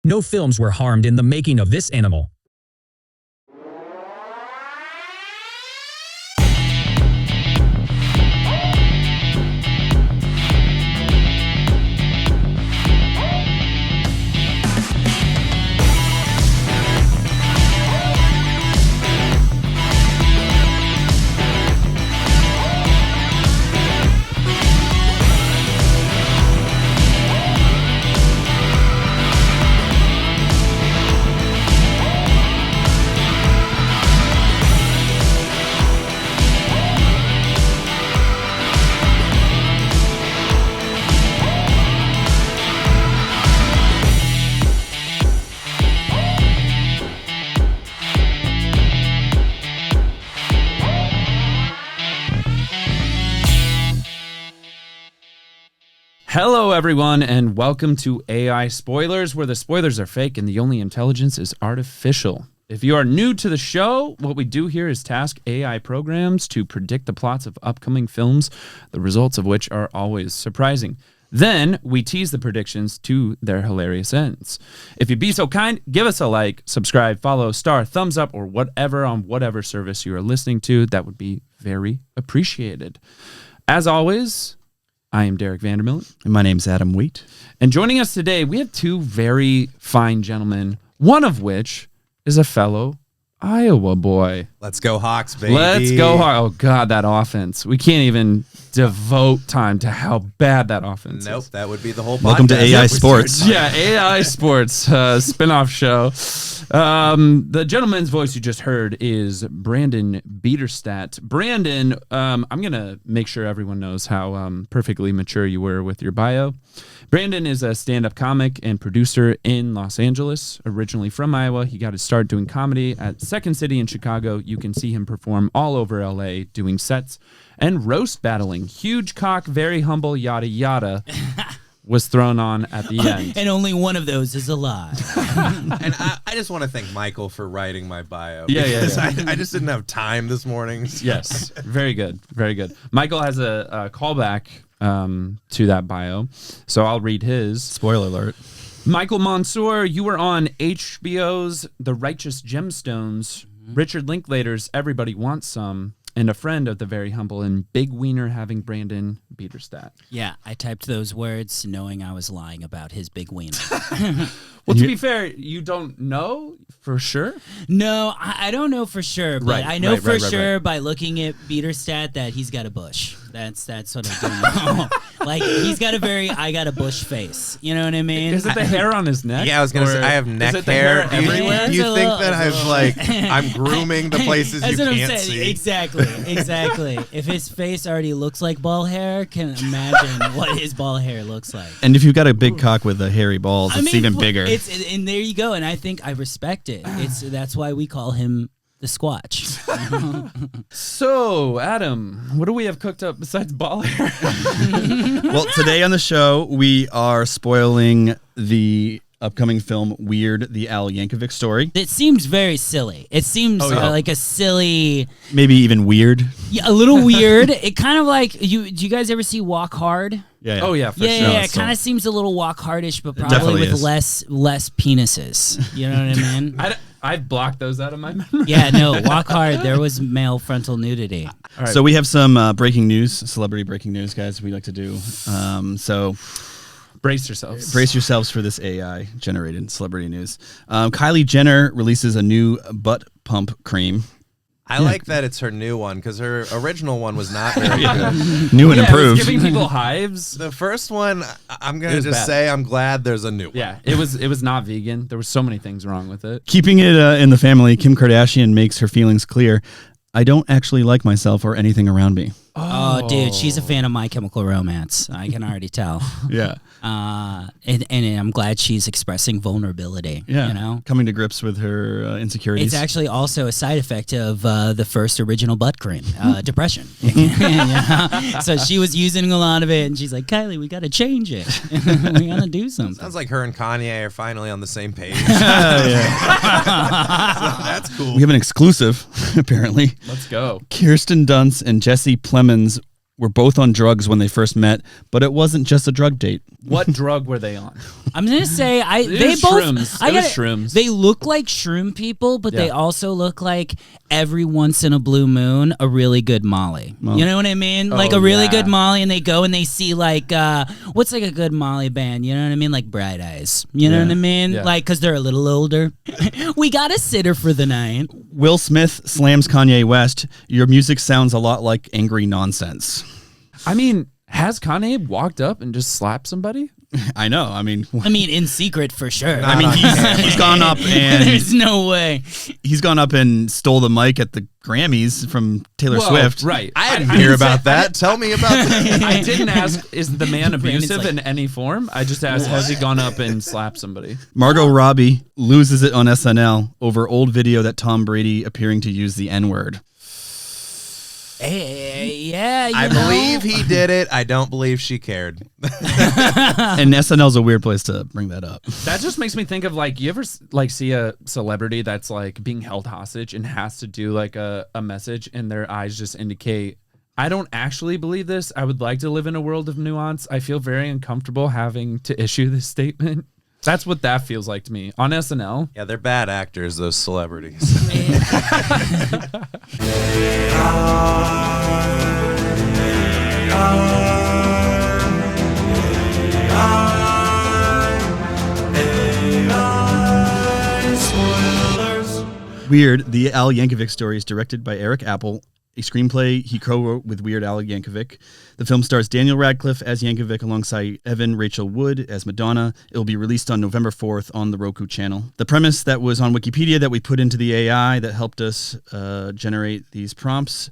No films were harmed in the making of this animal. Hello, everyone, and welcome to AI Spoilers, where the spoilers are fake and the only intelligence is artificial. If you are new to the show, what we do here is task AI programs to predict the plots of upcoming films, the results of which are always surprising. Then we tease the predictions to their hilarious ends. If you'd be so kind, give us a like, subscribe, follow, star, thumbs up, or whatever on whatever service you are listening to. That would be very appreciated. As always, I am Derek Vandermilt. And my name's Adam Wheat. And joining us today, we have two very fine gentlemen, one of which is a fellow Iowa boy. Let's go Hawks, baby. Let's go Hawks. Oh, God, that offense. We can't even devote time to how bad that offense Nope, is. that would be the whole podcast. Welcome to AI Sports. Yeah, AI Sports, spin-off show. The gentleman's voice you just heard is Brandon Beaderstadt. Brandon, I'm going to make sure everyone knows how perfectly mature you were with your bio. Brandon is a stand-up comic and producer in Los Angeles. Originally from Iowa, he got his start doing comedy at Second City in Chicago. You can see him perform all over LA doing sets and roast battling. Huge cock, very humble, yada yada. Was thrown on at the end. And only one of those is a lie. And I just want to thank Michael for writing my bio. Yeah. I just didn't have time this morning. Yes, very good, very good. Michael has a callback to that bio, so I'll read his. Spoiler alert. Michael Monsour, you were on HBO's The Righteous Gemstones, Richard Linklater's Everybody Wants Some, and a friend of the very humble and big wiener having Brandon Beaderstadt. Yeah, I typed those words knowing I was lying about his big wiener. Well, to be fair, you don't know for sure? No, I don't know for sure, but Right, I know right, sure by looking at Beaderstadt that he's got a bush. That's what I do know. Like, he's got I got a bush face. You know what I mean? Is it the hair on his neck? Yeah, I was going to say, I have neck hair. Do Do you think that I'm grooming the places That's you what can't I'm saying. see? Exactly. If his face already looks like ball hair, can imagine what his ball hair looks like. And if you've got a big cock with the hairy balls, it's even bigger. And there you go. And I think I respect it. That's why we call him the Squatch. So, Adam, what do we have cooked up besides ball hair? Well, today on the show, we are spoiling the upcoming film Weird, the Al Yankovic story. It seems very silly. It seems like a silly... Maybe even weird. Yeah, a little weird. It kind of like... Do you guys ever see Walk Hard? Yeah. Oh, yeah, for sure. Yeah, it kind of seems a little Walk Hardish, but probably definitely with is. less penises. You know what I mean? I've blocked those out of my memory. Yeah, no, Walk Hard, there was male frontal nudity. All right. So we have some breaking news, celebrity breaking news, guys, we like to do. So Brace yourselves. brace yourselves for this AI-generated celebrity news. Kylie Jenner releases a new butt pump cream. I like that it's her new one, because her original one was not very good. New and It was improved. giving people hives. The first one, I'm going It to was just bad. say I'm glad there's a new one. Yeah, it was not vegan. There were so many things wrong with it. Keeping it in the family, Kim Kardashian makes her feelings clear. I don't actually like myself or anything around me. Oh, dude, she's a fan of My Chemical Romance. I can already tell. Yeah. And I'm glad she's expressing vulnerability. Yeah. You know? Coming to grips with her insecurities. It's actually also a side effect of the first original butt cream, depression. Yeah. So she was using a lot of it, and she's like, Kylie, we got to change it. We got to do something. Sounds like her and Kanye are finally on the same page. That's cool. We have an exclusive, apparently. Let's go. Kirsten Dunst and Jesse Plemons were both on drugs when they first met, but it wasn't just a drug date. What drug were they on? I'm gonna say they was both. shrooms. I It was gotta- shrooms. They look like shroom people, but they Yeah. also look like every once in a blue moon a really good Molly. You know what I mean? Like a really yeah. good Molly, and they go and they see like what's like a good Molly band? You know what I mean? Like Bright Eyes. You know what I mean? Yeah. Like because they're a little older. We got a sitter for the night. Will Smith slams Kanye West. Your music sounds a lot like angry nonsense. I mean, has Kanye walked up and just slapped somebody? I know. I mean, In secret for sure. I mean, he's gone up and There's no way. he's gone up and stole the mic at the Grammys from Taylor Whoa, Swift. Right. I didn't hear about that. Tell me about that. I didn't ask, is the man Brandon's abusive like- in any form? I just asked, has he gone up and slapped somebody? Margot Robbie loses it on SNL over old video that Tom Brady appearing to use the N-word. Hey, yeah, I believe he did it. I don't believe she cared. And SNL's a weird place to bring that up. That just makes me think of like, you ever like see a celebrity that's like being held hostage and has to do like a message and their eyes just indicate, I don't actually believe this. I would like to live in a world of nuance. I feel very uncomfortable having to issue this statement. That's what that feels like to me on SNL. Yeah, they're bad actors, those celebrities. Weird, the Al Yankovic story is directed by Eric Apple, a screenplay he co-wrote with Weird Al Yankovic. The film stars Daniel Radcliffe as Yankovic alongside Evan Rachel Wood as Madonna. It will be released on November 4th on the Roku channel. The premise that was on Wikipedia that we put into the AI that helped us generate these prompts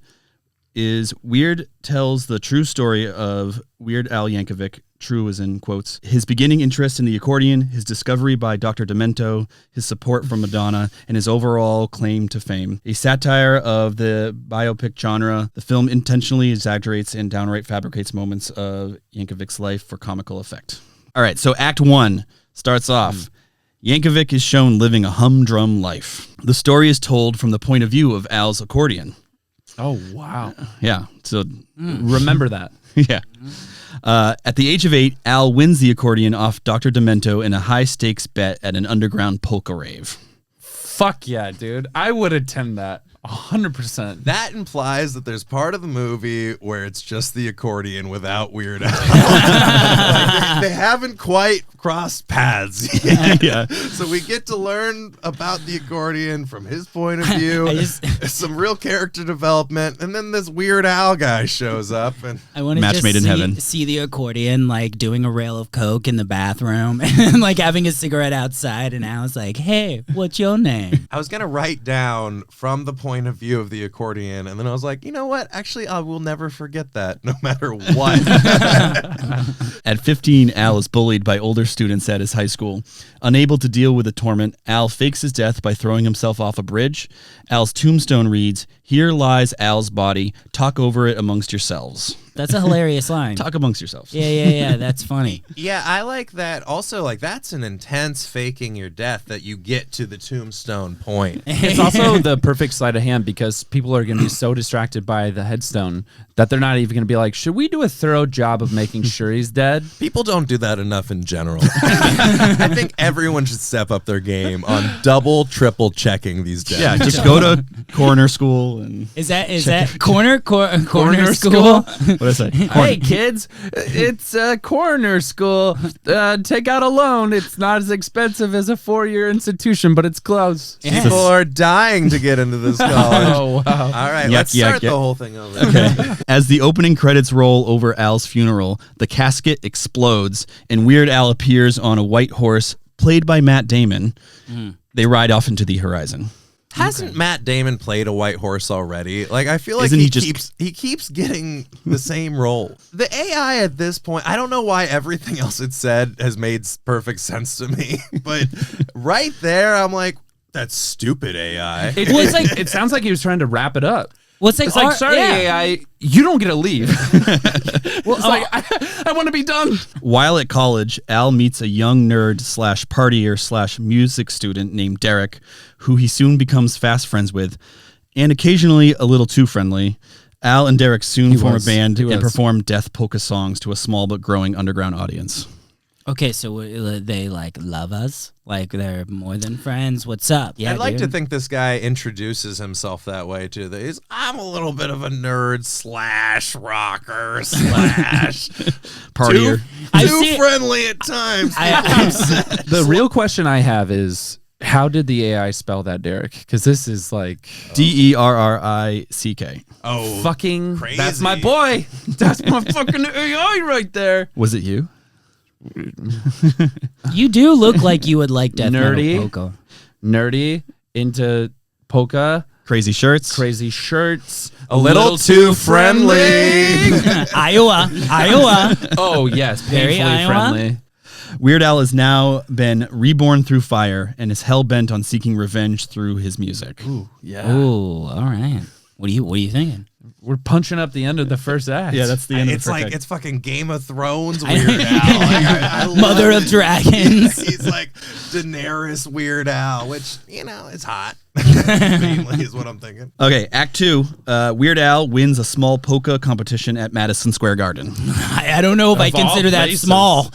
is Weird tells the true story of Weird Al Yankovic, true as in quotes, his beginning interest in the accordion, his discovery by Dr. Demento, his support from Madonna, and his overall claim to fame. A satire of the biopic genre, the film intentionally exaggerates and downright fabricates moments of Yankovic's life for comical effect. All right, so Act 1 starts off. Yankovic is shown living a humdrum life. The story is told from the point of view of Al's accordion. Oh, wow. Yeah, so Remember that. yeah. At the age of 8, Al wins the accordion off Dr. Demento in a high-stakes bet at an underground polka rave. Fuck yeah, dude. I would attend that 100%. That implies that there's part of the movie where it's just the accordion without Weird Al. Like, they haven't quite crossed paths yet. Yeah. So we get to learn about the accordion from his point of view, some real character development, and then this Weird Al guy shows up. And I want to Match just made in heaven. see the accordion like doing a rail of coke in the bathroom and like having a cigarette outside, and Al's like, "Hey, what's your name?" I was going to write down from the point of view of the accordion, and then I was like, you know what? Actually, I will never forget that, no matter what. At 15, Al is bullied by older students at his high school. Unable to deal with the torment, Al fakes his death by throwing himself off a bridge. Al's tombstone reads, "Here lies Al's body. Talk over it amongst yourselves." That's a hilarious line. Talk amongst yourselves. Yeah. That's funny. Yeah, I like that. Also, like, that's an intense faking your death that you get to the tombstone point. It's also the perfect sleight of hand because people are going to be so distracted by the headstone that they're not even going to be like, should we do a thorough job of making sure he's dead? People don't do that enough in general. I think everyone should step up their game on double, triple checking these deaths. Yeah, just go to coroner school and... Is that corner school? school? What did I say? Hey kids, it's a coroner school. Take out a loan. It's not as expensive as a 4-year institution, but it's close. Yeah. People are dying to get into this college. Oh wow! All right, Yuck, let's yuck, start yuck. the whole thing over. Okay. As the opening credits roll over Al's funeral, the casket explodes and Weird Al appears on a white horse played by Matt Damon. They ride off into the horizon. Hasn't Matt Damon played a white horse already? Like, I feel like Isn't he he just- keeps getting the same role. The AI at this point, I don't know why everything else it said has made perfect sense to me, but right there, I'm like, that's stupid AI. It sounds like he was trying to wrap it up. What's It's like, sorry, AI, you don't get to leave. Well, it's like, I want to be done. While at college, Al meets a young nerd slash partier slash music student named Derek, who he soon becomes fast friends with, and occasionally a little too friendly. Al and Derek soon form was. a band He and was. perform death polka songs to a small but growing underground audience. Okay, so they like love us, like they're more than friends. What's up? Yeah, I'd like to dude. think this guy introduces himself that way too. That he's, I'm a little bit of a nerd / rocker / Partier. I too see- friendly at times. The real question I have is, how did the AI spell that, Derek? Because this is like DERRICK. Oh, fucking. crazy. That's my boy. That's my fucking AI right there. Was it you? You do look like you would like death Nerdy. metal polka. Nerdy, into polka, Crazy shirts. crazy shirts, a little too friendly. Iowa. Oh yes, Very painfully Iowa? friendly. Weird Al has now been reborn through fire and is hell bent on seeking revenge through his music. Yeah, Ooh, all right. What are you thinking? we're punching up the end of the first act. Yeah, that's the end It's of the like first it's fucking Game of Thrones Weird Al. I love Mother of it. Dragons. He's like Daenerys Weird Al, which it's hot. Mainly is what I'm thinking. Okay, Act 2. Weird Al wins a small polka competition at Madison Square Garden. I don't know if I Of all consider that places. small.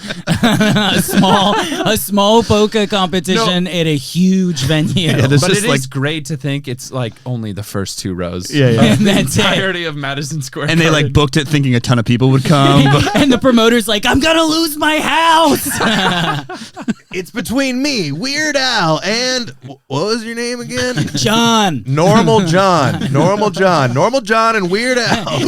a small polka competition at a huge venue. Yeah, this- But just it is like- great to think it's like only the first two rows. Yeah. And that's it. Entirety of Madison Square. And they like Garden. booked it thinking a ton of people would come. but- And the promoter's like, I'm gonna lose my house. It's between me, Weird Al, and what was your name again? John. Normal John, and Weird Al.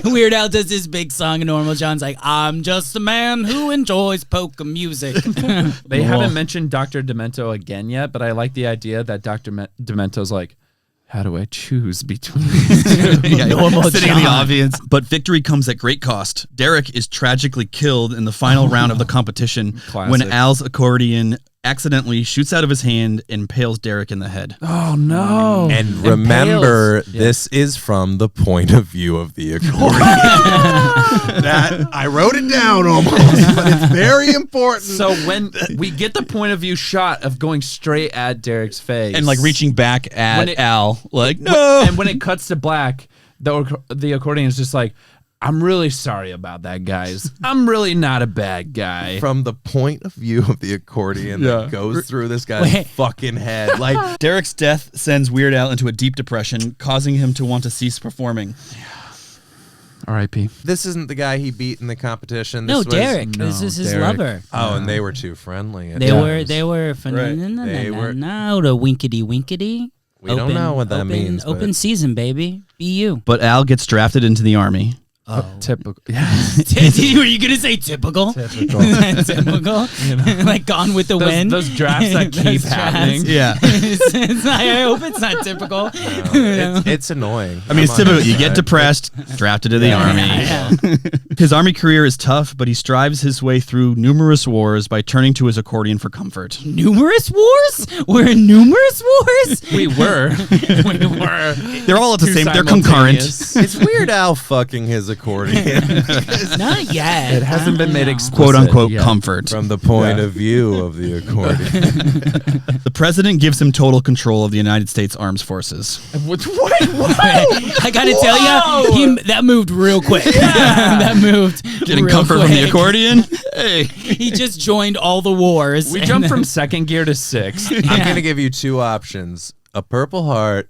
Weird Al does this big song, and Normal John's like, I'm just a man who enjoys polka music. They haven't mentioned Dr. Demento again yet, but I like the idea that Dr. Demento's like, how do I choose between these two? Yeah, Normal sitting in the John. audience. But victory comes at great cost. Derek is tragically killed in the final round of the competition when Classic. Al's accordion accidentally shoots out of his hand and impales Derek in the head. Oh no! And remember, Impales. this is from the point of view of the accordion. That I wrote it down almost, but it's very important. So when we get the point of view shot of going straight at Derek's face And like reaching back at When it- Al, like, no. and when it cuts to black, the accordion is just like, I'm really sorry about that, guys. I'm really not a bad guy. from the point of view of the accordion that goes through this guy's Wait. fucking head, like Derek's death sends Weird Al into a deep depression, causing him to want to cease performing. R.I.P. this isn't the guy he beat in the competition. No, This was- Derek. This is his Derek. lover. Oh, and they were too friendly. They were They were. They were now the winkety winkety. We don't know what that means, but- Open season, baby. Be you. But Al gets drafted into the army. Typical. Were you gonna say typical? Typical. Like Gone with the Wind. Those drafts that keep Those drafts. happening. Yeah. I hope it's not typical. It's annoying. I mean, it's I'm on typical. his You get side. depressed, drafted to the army. Yeah. His army career is tough, but he strives his way through numerous wars by turning to his accordion for comfort. Numerous wars? We're in numerous wars? We were. We were. They're all at the Two same. They're concurrent. simultaneous. It's Weird Al fucking his accordion. Not yet. It hasn't been made explicit. "Quote unquote yet. comfort." From the point of view of the accordion. The president gives him total control of the United States Armed Forces. What? I gotta tell you, that moved real quick. that moved. Getting real comfort from the quick. accordion. Hey, He just joined all the wars. We and jumped then- from second gear to sixth. I'm going to give you two options. A Purple Heart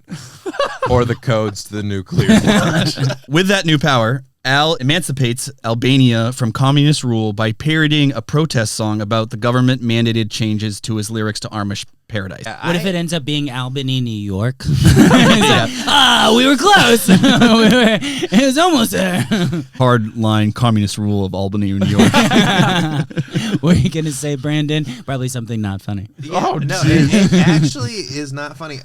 or the codes to the nuclear launch. with that new power, Al emancipates Albania from communist rule by parodying a protest song about the government-mandated changes to his lyrics to Amish Paradise. What if it ends up being Albany, New York? It's like, we were close. It was almost there. Hard-line communist rule of Albany, New York. What are you gonna say, Brandon? Probably something not funny. No, it actually is not funny.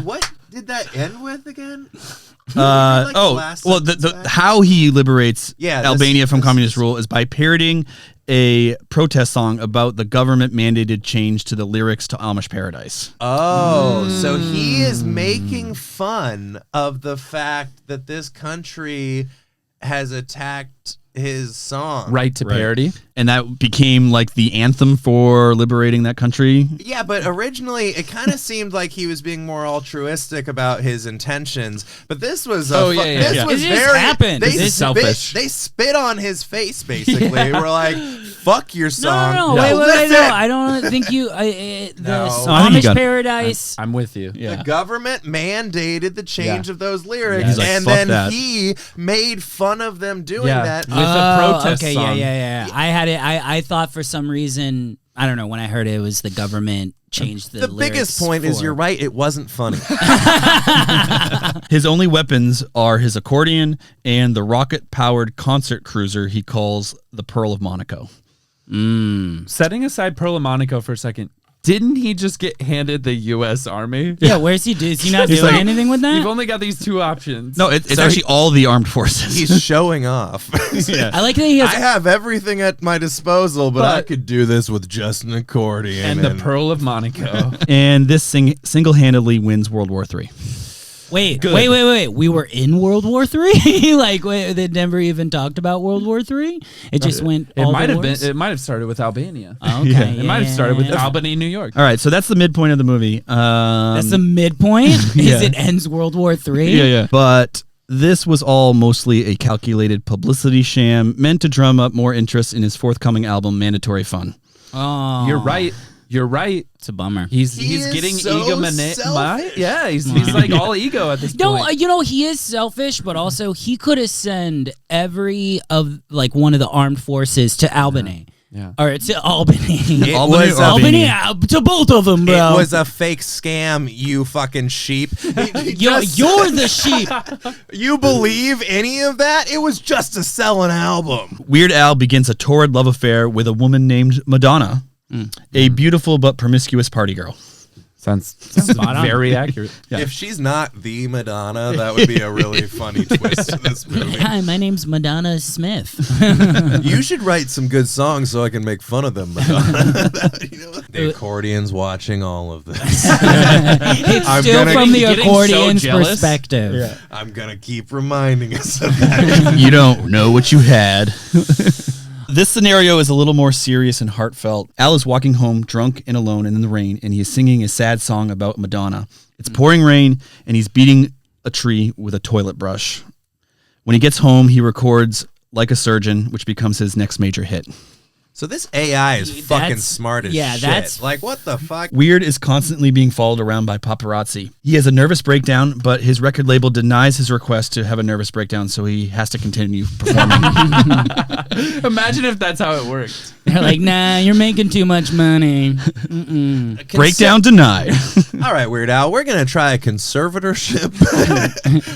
What did that end with again? Like the last well, sentence back? how he liberates Yeah, this- Albania from this communist is- rule is by parodying a protest song about the government-mandated change to the lyrics to Amish Paradise. Oh, so he is making fun of the fact that this country has attacked his song. Right to parody. And that became like the anthem for liberating that country. Yeah, but originally it kind of seemed like he was being more altruistic about his intentions. But this was this was It just very happened. They This is selfish. They spit on his face basically. We're like, fuck your song. No, wait, no. I don't think you. The I think you Amish got it. Paradise. I'm with you. Yeah. The government mandated the change of those lyrics, Yeah. He's like, and "Fuck then that." he made fun of them doing Yeah. that. With a protest okay, song. yeah. I had it. I thought for some reason, I don't know. When I heard it was the government changed the. The biggest point is you're right. It wasn't funny. His only weapons are his accordion and the rocket-powered concert cruiser he calls the Pearl of Monaco. Setting aside Pearl of Monaco for a second, didn't he just get handed the U.S. Army? Yeah, where's he? Is he not He's doing like- anything with that? You've only got these two options. No, it's actually all the armed forces. He's showing off. I like that he I has. have everything at my disposal, but I could do this with just an accordion. And the Pearl of Monaco. And this single-handedly wins World War III. Wait. We were in World War III. Like, they never even talked about World War III. It just went. It all might the have been. wars? It might have started with Albania. Okay, It might have started with yeah. Albany, New York. All right, so that's the midpoint of the movie. That's the midpoint. Yeah. Is it ends World War III? yeah. But this was all mostly a calculated publicity sham meant to drum up more interest in his forthcoming album, Mandatory Fun. Oh, You're right. You're right. It's a bummer. He's is getting so selfish. Yeah, he's like all ego at this No, point. he is selfish, but also he could have sent every of like one of the armed forces to Albany. Yeah. Or to Albany. It Albany was or Albany, Albany? to both of them, bro. It was a fake scam, you fucking sheep. You're the sheep. You believe any of that? It was just to sell an album. Weird Al begins a torrid love affair with a woman named Madonna, a beautiful but promiscuous party girl. Sounds Spot on. very accurate. Yeah. If she's not the Madonna, that would be a really funny twist to this movie. Hi, my name's Madonna Smith. You should write some good songs so I can make fun of them, Madonna. The accordion's watching all of this. It's I'm still gonna from the keep getting so accordion's jealous. perspective. I'm gonna keep reminding us of that. You don't know what you had. This scenario is a little more serious and heartfelt. Al is walking home drunk and alone and in the rain, and he is singing a sad song about Madonna. It's pouring rain, and he's beating a tree with a toilet brush. When he gets home, he records Like a Surgeon, which becomes his next major hit. So this AI is fucking That's- smart as yeah, shit. that's- Like, what the fuck? Weird is constantly being followed around by paparazzi. He has a nervous breakdown, but his record label denies his request to have a nervous breakdown, so he has to continue performing. Imagine if that's how it worked. They're like, nah, you're making too much money. Breakdown denied. All right, Weird Al, we're going to try a conservatorship.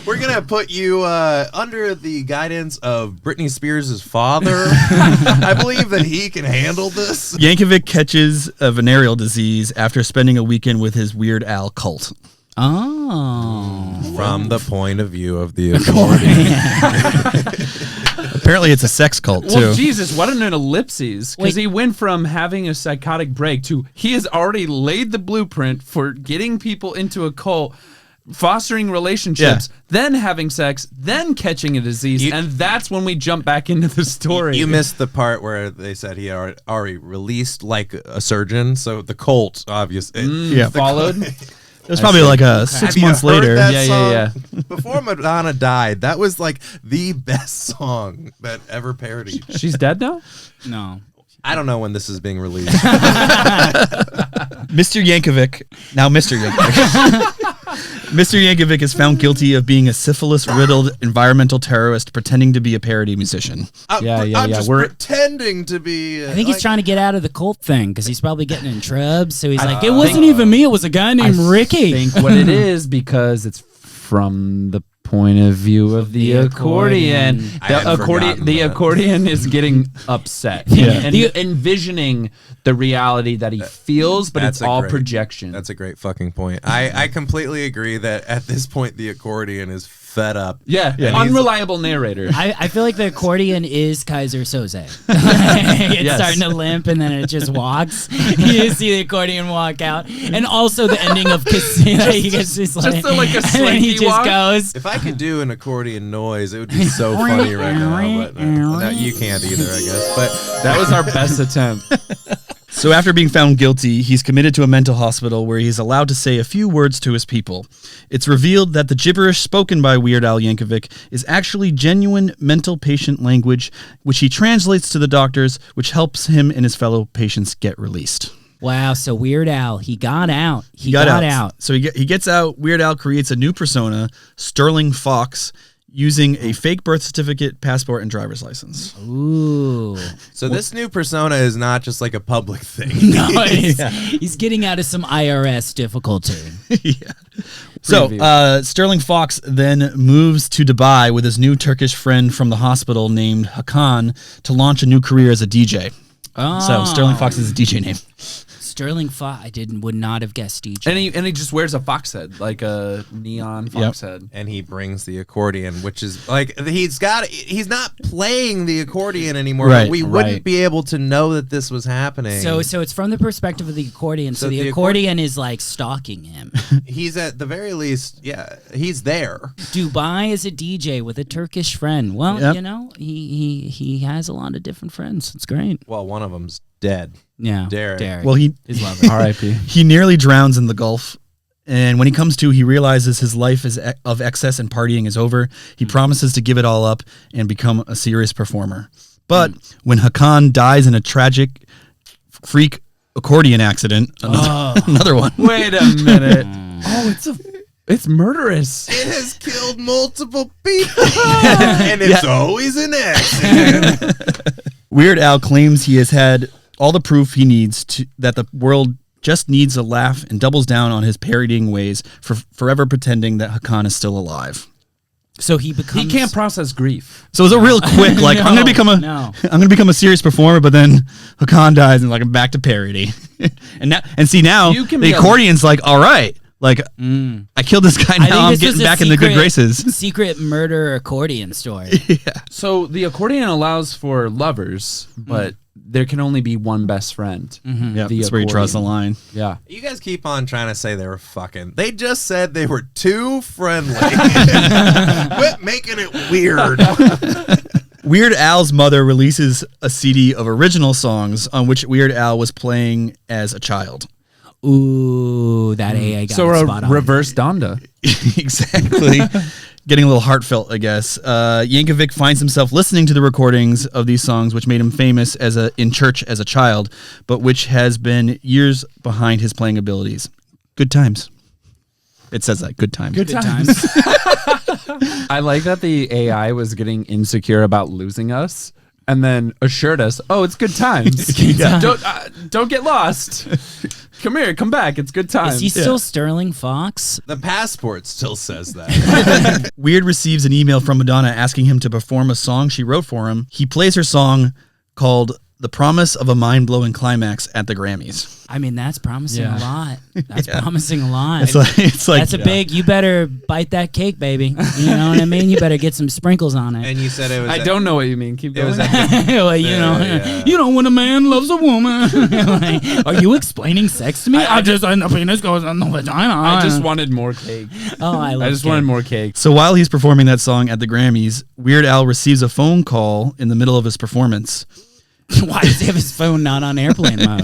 We're going to put you under the guidance of Britney Spears' father. I believe that he can handle this. Yankovic catches a venereal disease after spending a weekend with his Weird Al cult. Oh. From the point of view of the accordion. Apparently, it's a sex cult, too. Well, Jesus, what an ellipses. Because Wait. he went from having a psychotic break to he has already laid the blueprint for getting people into a cult, fostering relationships, then having sex, then catching a disease. And that's when we jump back into the story. You missed the part where they said he already released like a surgeon. So the cult, obviously. Yeah. Followed. It was probably like 6 Have you months heard later. that Yeah. song? Before Madonna died, that was like the best song that ever parodied. She's dead now? No. I don't know when this is being released. Mr. Yankovic, now Mr. Yankovic. Mr. Yankovic is found guilty of being a syphilis-riddled environmental terrorist pretending to be a parody musician. I'm just pretending to be. I think he's trying to get out of the cult thing because he's probably getting in trouble. So he's like, it wasn't even me. It was a guy named Ricky. I think what it is because it's from the point of view of the accordion. I had forgotten The that. accordion is getting upset and envisioning the reality that he feels, but That's it's all great- projection. That's a great fucking point. I completely agree that at this point the accordion is fed up. Yeah, And he's- unreliable narrator. I feel like the accordion is Kaiser Soze. It's Yes. starting to limp and then it just walks. You see the accordion walk out. And also the ending of Casino. He gets just like a and then he slinky just walk. goes. If I could do an accordion noise, it would be so funny right now. But no, you can't either, I guess. But That was our best attempt. So after being found guilty, he's committed to a mental hospital where he's allowed to say a few words to his people. It's revealed that the gibberish spoken by Weird Al Yankovic is actually genuine mental patient language, which he translates to the doctors, which helps him and his fellow patients get released. Wow, so Weird Al, he got out. He got got out. out. So he gets out. Weird Al creates a new persona, Sterling Fox, using a fake birth certificate, passport, and driver's license. Ooh. so this new persona is not just like a public thing. No, he's getting out of some IRS difficulty. Yeah. So Sterling Fox then moves to Dubai with his new Turkish friend from the hospital named Hakan to launch a new career as a DJ. Oh. So Sterling Fox is his DJ name. Sterling Fox, would not have guessed DJ. And he just wears a fox head, like a neon fox head. And he brings the accordion, which is like he's not playing the accordion anymore. Right, but we wouldn't be able to know that this was happening. So it's from the perspective of the accordion. So the the accordion is like stalking him. he's at the very least, he's there. Dubai is a DJ with a Turkish friend. Well, Yep. you know, he has a lot of different friends. It's great. Well, one of them's dead. Yeah, Derek. Well, his lover. R.I.P. he nearly drowns in the Gulf. And when he comes to, he realizes his life of excess and partying is over. He promises to give it all up and become a serious performer. But when Hakan dies in a tragic freak accordion accident, another one. Wait a minute. It's murderous. It has killed multiple people, and it's always an accident. Weird Al claims he has had all the proof he needs that the world just needs a laugh and doubles down on his parodying ways for forever pretending that Hakan is still alive. So he becomes. He can't process grief. So it was a real quick, like, I'm gonna become a serious performer, but then Hakan dies and like I'm back to parody. now You can the be a- accordion's like, all right, like I killed this guy, now I'm getting back in the good graces. Secret murder accordion story. So the accordion allows for lovers, but there can only be one best friend. Yeah, The that's where he draws the accordion. line. Yeah. You guys keep on trying to say they were fucking. They just said they were too friendly. Quit making it weird. Weird Al's mother releases a CD of original songs on which Weird Al was playing as a child. Ooh, that AI got So it a spot on. reverse Donda. Exactly. Getting a little heartfelt, I guess. Yankovic finds himself listening to the recordings of these songs, which made him famous in church as a child, but which has been years behind his playing abilities. Good times. It says that. Good times. Good times. I like that the AI was getting insecure about losing us and then assured us, oh, it's good times. Don't get lost. Come here, come back. It's good times. Is he still Sterling Fox? The passport still says that. Weird receives an email from Madonna asking him to perform a song she wrote for him. He plays her song called The Promise of a Mind-Blowing Climax at the Grammys. I mean, that's promising Yeah. a lot. That's promising a lot. It's like That's a big, you better bite that cake, baby. You know what I mean? You better get some sprinkles on it. And you said it was. I don't know what you mean. Keep It was going. Well, yeah. you know when a man loves a woman. Like, are you explaining sex to me? I just, the penis goes on the vagina. I just wanted more cake. Oh, I love I just cake. wanted more cake. So while he's performing that song at the Grammys, Weird Al receives a phone call in the middle of his performance. Why does he have his phone not on airplane mode?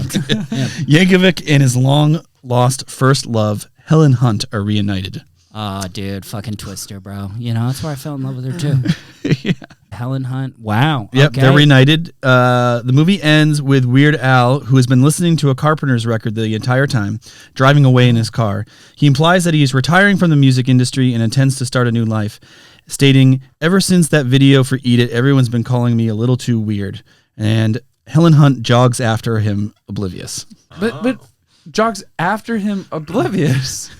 Yankovic and his long-lost first love, Helen Hunt, are reunited. Oh, dude, fucking Twister, bro. You know, that's where I fell in love with her, too. Helen Hunt. Wow. Yep, okay. they're reunited. The movie ends with Weird Al, who has been listening to a Carpenter's record the entire time, driving away in his car. He implies that he is retiring from the music industry and intends to start a new life, stating, "Ever since that video for Eat It, everyone's been calling me a little too weird." And Helen Hunt jogs after him, oblivious. But jogs after him, oblivious.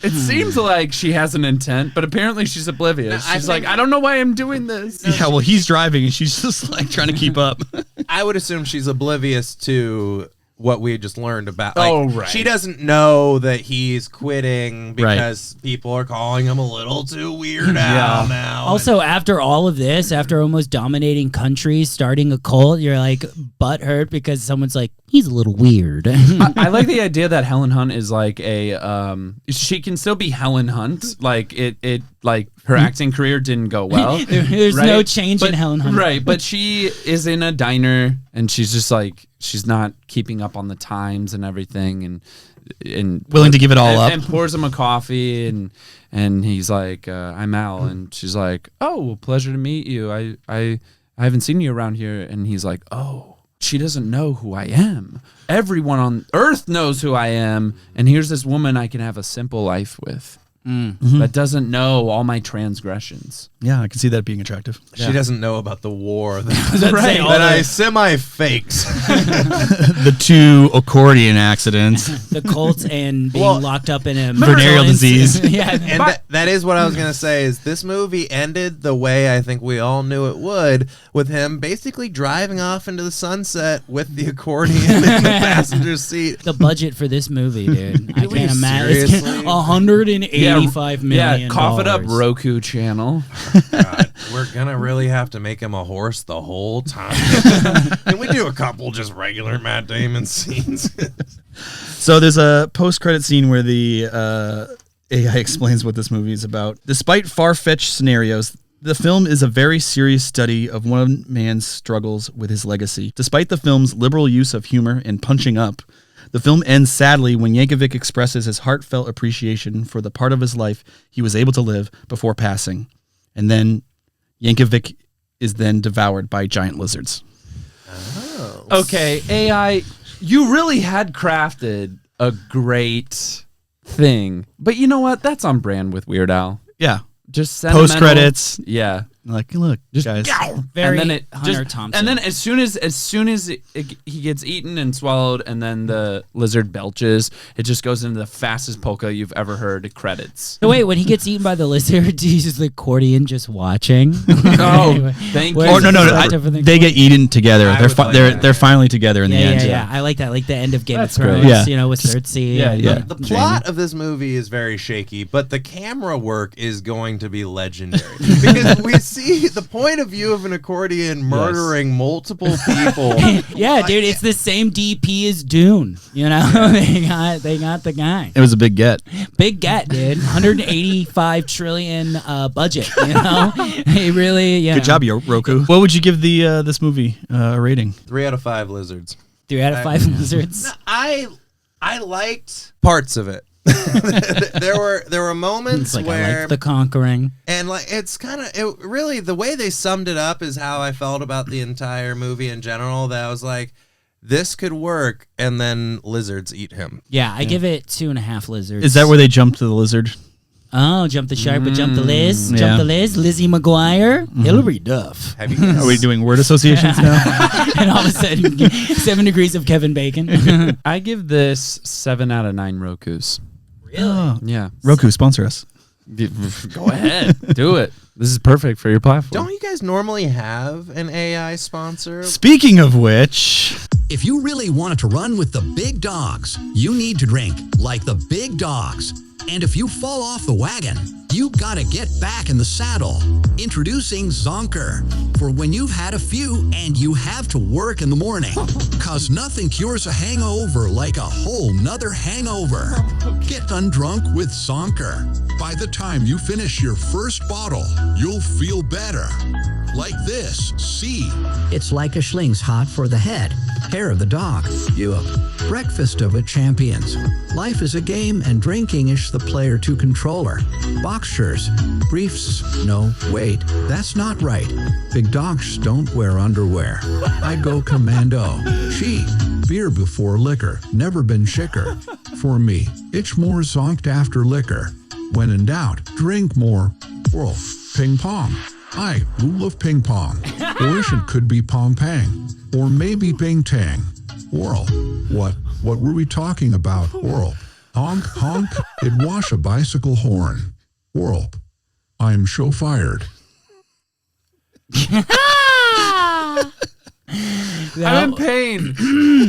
It seems like she has an intent, but apparently she's oblivious. No, She's like, I don't know why I'm doing this. Yeah, well, he's driving and she's just like trying to keep up. I would assume she's oblivious to what we just learned about. Right. She doesn't know that he's quitting because people are calling him a little too Weird Al now. Also, after all of this, after almost dominating countries, starting a cult, you're like butthurt because someone's like, he's a little weird. I like the idea that Helen Hunt is like she can still be Helen Hunt. Like like her acting career didn't go well. There's no change in Helen Hunt. Right, but she is in a diner and she's just like, she's not keeping up on the times and everything and Willing to give it all up. And pours him a coffee and he's like, I'm Al. And she's like, oh, well, pleasure to meet you. I haven't seen you around here. And he's like, oh, she doesn't know who I am. Everyone on earth knows who I am. And here's this woman I can have a simple life with that doesn't know all my transgressions. Yeah, I can see that being attractive. She doesn't know about the war Right. that I semi-faked. The 2 accordion accidents. The cult and being locked up in a Venereal disease. Yeah. And that is what I was going to say is this movie ended the way I think we all knew it would, with him basically driving off into the sunset with the accordion in the passenger seat. The budget for this movie, dude. I Really? can't imagine. Seriously? $185 million. Yeah, cough it up, Roku channel. God, we're going to really have to make him a horse the whole time. Can we do a couple just regular Matt Damon scenes? So there's a post-credit scene where the AI explains what this movie is about. Despite far-fetched scenarios, the film is a very serious study of one man's struggles with his legacy. Despite the film's liberal use of humor and punching up, the film ends sadly when Yankovic expresses his heartfelt appreciation for the part of his life he was able to live before passing. And then Yankovic is then devoured by giant lizards. Oh. Okay, AI, you really had crafted a great thing. But you know what? That's on brand with Weird Al. Yeah. Just sentimental. Post-credits. Yeah. Like, look, Just guys. Very and then Hunter Thompson. And then as soon as he gets eaten and swallowed, and then the lizard belches, it just goes into the fastest polka you've ever heard. Credits. So wait, when he gets eaten by the lizard, he uses the accordion just watching. Oh, thank you. Or no, they get eaten together. I would like that. They're finally together in the end. Yeah. I like that. Like the end of Game That's of Thrones, great. Yeah. you know, with Cersei. yeah. The plot of this movie is very shaky, but the camera work is going to be legendary. Because we see the point of view of an accordion murdering multiple people. Yeah, dude, it's the same DP as Dune. You know, they got the guy. It was a big get. Big get, dude. 185 trillion budget. You know, he really. Good job, Roku. What would you give the this movie a rating? 3 out of 5 lizards. 3 out of 5 lizards. I liked parts of it. there were moments It's like I where like The Conquering. and like it's kind of it really the way they summed it up is how I felt about the entire movie in general, that I was like, this could work, and then lizards eat him. Yeah, I give it 2.5 lizards. Is that where they jump to the lizard? Oh, jump the shark, but jump the Liz. Yeah. Jump the Liz. Lizzie McGuire. Hillary Duff. Have you guys Are we doing word associations now? And all of a sudden, 7 degrees of Kevin Bacon. I give this 7 out of 9 Rokus. Oh, Yeah. Roku, sponsor us. Go ahead. Do it. This is perfect for your platform. don't you guys normally have an AI sponsor? Speaking of which, If you really wanted to run with the big dogs, you need to drink like the big dogs. And if you fall off the wagon, you gotta get back in the saddle. Introducing Zonker, for when you've had a few and you have to work in the morning. Cause nothing cures a hangover like a whole nother hangover. Get undrunk with Zonker. By the time you finish your first bottle, you'll feel better. Like this, see? It's like a Schling's hot for the head, hair of the dog. Breakfast of a champions. Life is a game and drinking is the player to controller. Boxers, briefs, no, wait, that's not right. Big dogs don't wear underwear. I go commando. Beer before liquor, never been chicker. For me, it's more zonked after liquor. When in doubt, drink more. Whirl, ping pong. Rule of ping pong. Or it could be pong pang. Or maybe bing tang. Whirl. What were we talking about? Whirl. Honk, honk. It wash a bicycle horn. Whirl. I'm so fired. I'm in pain.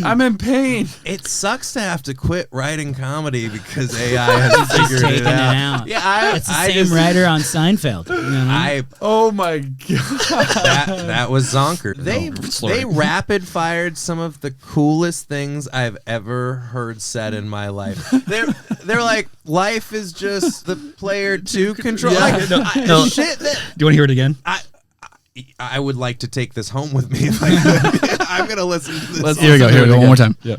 I'm in pain. It sucks to have to quit writing comedy because AI has figured taking it out. it out. Yeah, It's the same writer on Seinfeld. You know? Oh my god. That was Zonker. They rapid fired some of the coolest things I've ever heard said in my life. They're like, life is just the player to control. Yeah. Like, shit that Do you want to hear it again? I would like to take this home with me if I could. I'm gonna listen to this. Here we go. Here we go. One more time. Yeah.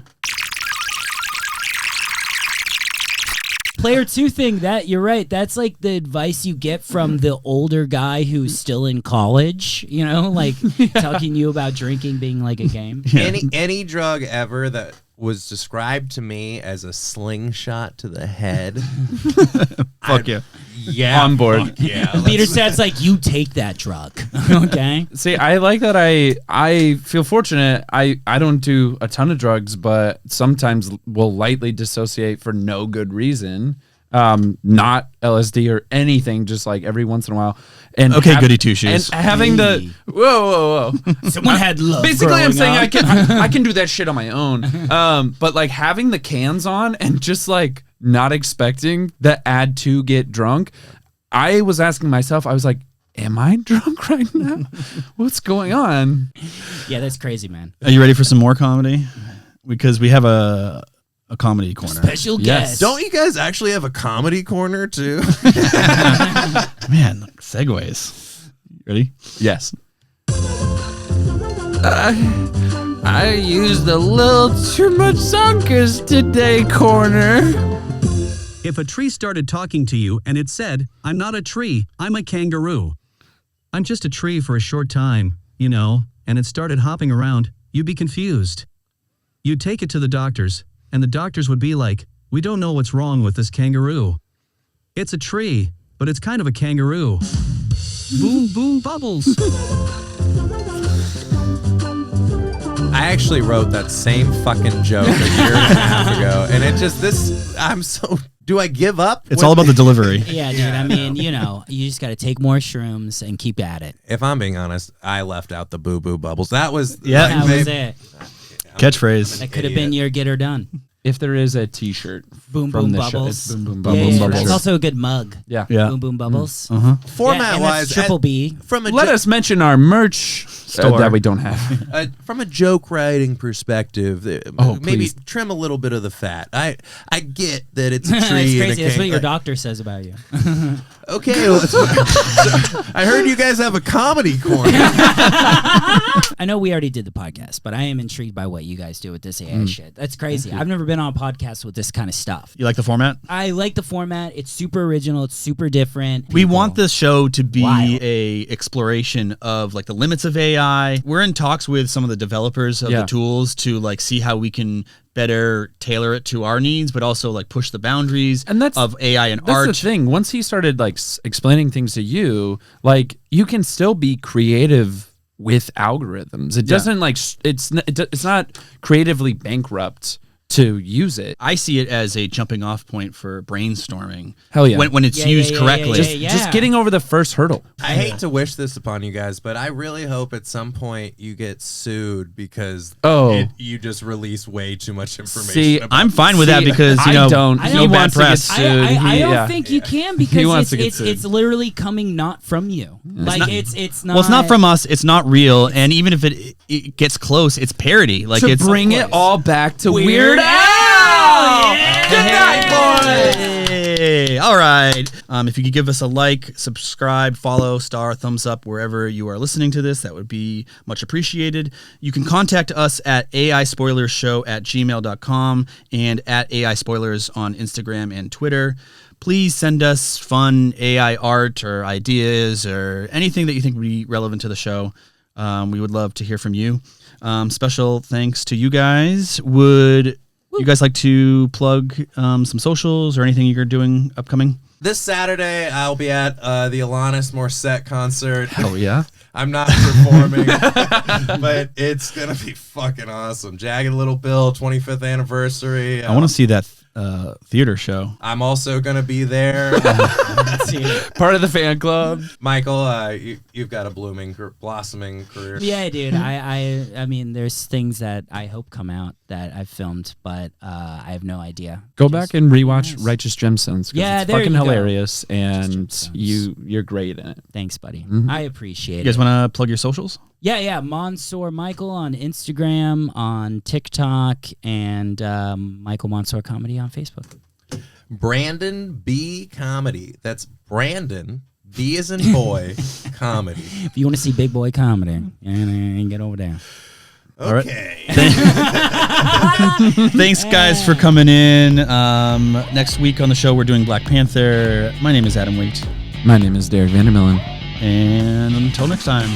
Player 2 thing, that you're right. That's like the advice you get from the older guy who's still in college, you know, like talking to you about drinking being like a game. Any drug ever that was described to me as a slingshot to the head. Fuck yeah. Yeah. On board. Yeah. Beaderstadt's like, you take that drug. Okay. See, I like that. I feel fortunate. I don't do a ton of drugs, but sometimes will lightly dissociate for no good reason. Not LSD or anything, just like every once in a while. And Okay, goody two shoes. And having the whoa. Someone had love. Basically, I'm growing saying up. I can do that shit on my own. But like having the cans on and just like not expecting the ad to get drunk, I was asking myself, I was like, am I drunk right now? What's going on? Yeah, that's crazy, man. Are you ready for some more comedy? Because we have a comedy corner. Special Yes. guest. Don't you guys actually have a comedy corner too? Man, segues. Ready? Yes. I used a little too much zonkers today, corner. If a tree started talking to you and it said, "I'm not a tree, I'm a kangaroo. I'm just a tree for a short time, you know," and it started hopping around, you'd be confused. You'd take it to the doctors, and the doctors would be like, "We don't know what's wrong with this kangaroo. It's a tree, but it's kind of a kangaroo." Boom, boom, bubbles. I actually wrote that same fucking joke a year and a half ago, and do I give up? It's all about the delivery. Yeah, dude. I mean, you know, you just got to take more shrooms and keep at it. If I'm being honest, I left out the boo boo bubbles. That was That was it. Catchphrase. That could have been your get her done. If there is a T-shirt Boom from boom the show, bubbles. it's boom boom Yeah, bubbles. yeah, for that's sure. also a good mug. Yeah. Yeah. Boom boom bubbles. format and wise. that's triple B. From a Let us mention our merch Store. that we don't have. From a joke writing perspective, maybe please. trim a little bit of the fat. I get that it's a That's tree. crazy. And That's what your doctor says about you. Okay, I heard you guys have a comedy corner. I know we already did the podcast, but I am intrigued by what you guys do with this AI shit. That's crazy. I've never been on a podcast with this kind of stuff. You like the format? I like the format. It's super original. It's super different. We want this show to be Wild. a exploration of like the limits of AI. We're in talks with some of the developers of Yeah. the tools to like see how we can better tailor it to our needs, but also like push the boundaries And that's- of AI and That's art. the thing. Once he started like explaining things to you, like you can still be creative with algorithms. It doesn't like it's not creatively bankrupt to use it. I see it as a jumping off point for brainstorming. Hell yeah. When it's Yeah, used yeah, correctly. Just getting over the first hurdle. I hate to wish this upon you guys, but I really hope at some point you get sued because you just release way too much information. See, about I'm fine with that because, you know, I don't. I He don't wants bad to get press. sued. I don't Yeah. think you can He because wants to get it's sued. literally coming not from you. Like it's not. Well, it's not from us. It's not real. And even if it gets close, it's parody. Like To it's bring it all back to Weird Al. Yeah. Good night, boys. Hey, all right. If you could give us a like, subscribe, follow, star, thumbs up wherever you are listening to this, that would be much appreciated. You can contact us at aispoilershow@gmail.com and at aispoilers on Instagram and Twitter. Please send us fun AI art or ideas or anything that you think would be relevant to the show. We would love to hear from you. Special thanks to you guys. Would you guys like to plug some socials or anything you're doing upcoming? This Saturday, I'll be at the Alanis Morissette concert. Oh yeah. I'm not performing, but it's gonna be fucking awesome. Jagged Little Pill, 25th anniversary. I want to see that theater show. I'm also gonna be there. Part of the fan club. Michael, you've got a blossoming career. Yeah, dude. I mean, there's things that I hope come out that I've filmed, but I have no idea. Go back and rewatch Righteous Gemstones. 'Cause Yeah, it's there fucking you go. hilarious, and Gemstones. you're great in it. Thanks, buddy. Mm-hmm. I appreciate You guys it. want to plug your socials? Yeah. Monsour Michael on Instagram, on TikTok, and Michael Monsour Comedy on Facebook. Brandon B Comedy. That's Brandon B as in boy comedy. If you want to see big boy comedy, and get over there. Okay. Thanks, guys, for coming in. Next week on the show, we're doing Black Panther. My name is Adam Waite. My name is Derek Vandermillen. And until next time.